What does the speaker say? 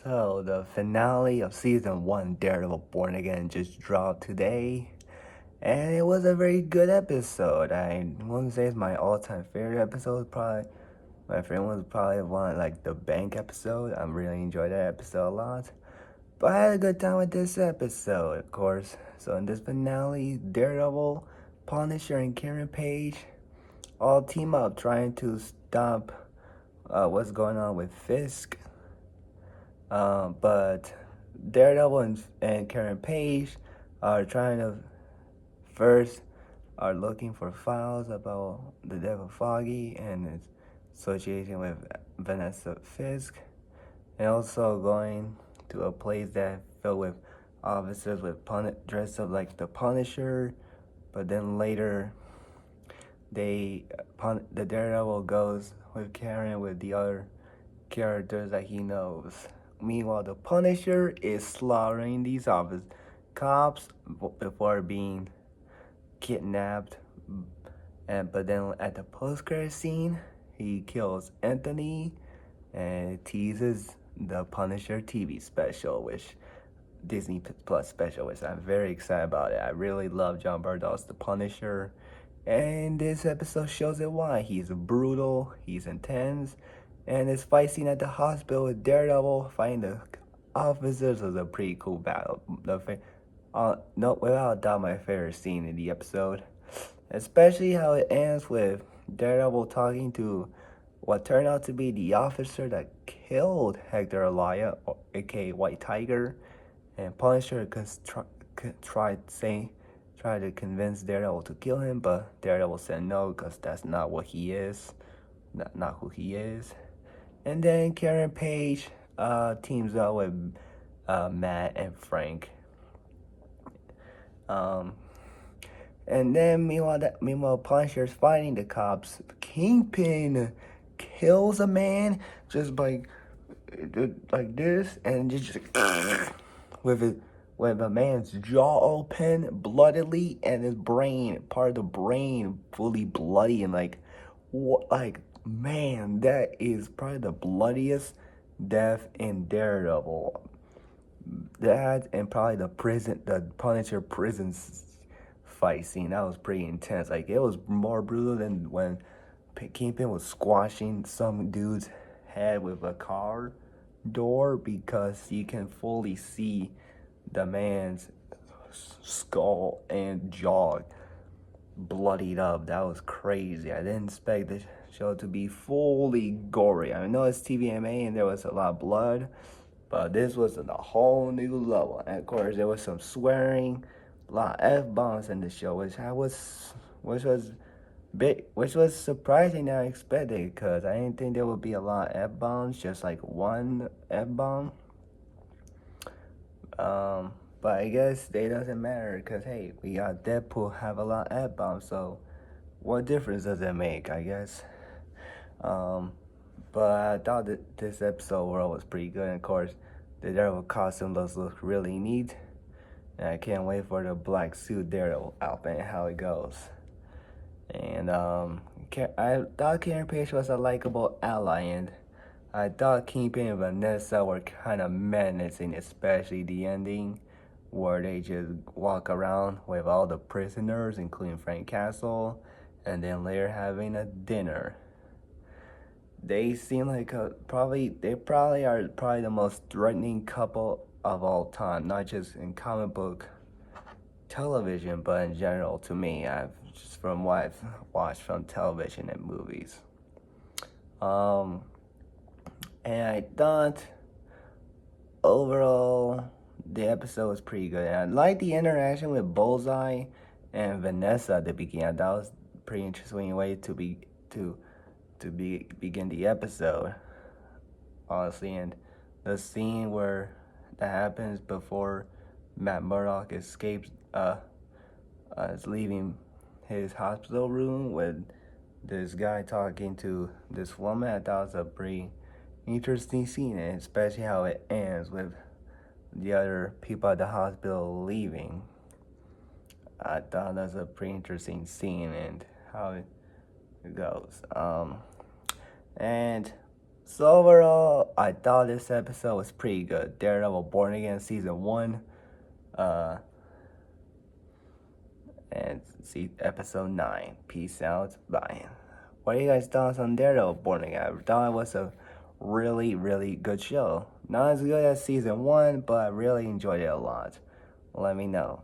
So the finale of season 1, Daredevil Born Again, just dropped today. And it was a very good episode. I wouldn't say it's my all-time favorite episode. Probably my friend was probably one like the bank episode. I really enjoyed that episode a lot. But I had a good time with this episode, of course. So in this finale, Daredevil, Punisher, and Karen Page all team up trying to stop what's going on with Fisk. But Daredevil and Karen Page are trying to first are looking for files about the death of Foggy and its association with Vanessa Fisk, and also going to a place that filled with officers with dressed up like the Punisher. But then later, the Daredevil goes with Karen with the other characters that he knows. Meanwhile, the Punisher is slaughtering these office cops before being kidnapped. But then at the post-credit scene, he kills Anthony and teases the Punisher TV special, which Disney Plus special, which I'm very excited about it. I really love John Bernthald's The Punisher, and this episode shows it why. He's brutal, he's intense, and his fight scene at the hospital with Daredevil fighting the officers was a pretty cool battle. No, without a doubt, my favorite scene in the episode, especially how it ends with Daredevil talking to what turned out to be the officer that killed Hector Alaya, aka White Tiger, and Punisher tried to convince Daredevil to kill him, but Daredevil said no because that's not what he is, not who he is. And then Karen Page teams up with Matt and Frank. And then meanwhile, Punisher's fighting the cops. Kingpin kills a man just by like this, and just with a man's jaw open, bloodily, and his brain, part of the brain, fully bloody, and like man, that is probably the bloodiest death in Daredevil. That and probably the Punisher prison fight scene. That was pretty intense. Like it was more brutal than when Kingpin was squashing some dude's head with a car door, because you can fully see the man's skull and jaw bloodied up. That was crazy. I didn't expect the show to be fully gory. I know it's TVMA and there was a lot of blood, but this was on a whole new level. And of course, there was some swearing, a lot of F-bombs in the show, which was surprising than I expected, because I didn't think there would be a lot of F-bombs, just like one F-bomb. But I guess they doesn't matter, because hey, we got Deadpool have a lot of F-bombs, so what difference does it make, I guess? But I thought that this episode overall was pretty good. And of course, the Daredevil costume does look really neat. And I can't wait for the black suit Daredevil outfit and how it goes. And I thought Karen Page was a likable ally, and I thought Kingpin and Vanessa were kind of menacing, especially the ending where they just walk around with all the prisoners, including Frank Castle, and then later having a dinner. They seem like they probably are the most threatening couple of all time, not just in comic book television, but in general to me. Just from what I've watched from television and movies. And I thought overall the episode was pretty good. And I liked the interaction with Bullseye and Vanessa at the beginning. That was a pretty interesting way to begin the episode, honestly. And the scene where that happens before Matt Murdock escapes, is leaving his hospital room with this guy talking to this woman, I thought was a pretty interesting scene, and especially how it ends with the other people at the hospital leaving. I thought that was a pretty interesting scene and how it goes. And So overall, I thought this episode was pretty good. Daredevil Born Again season 1, uh, and see episode 9. Peace out. Bye. What are you guys' thoughts on Daredevil Born Again? I thought it was a really, really good show. Not as good as season 1, but I really enjoyed it a lot. Let me know.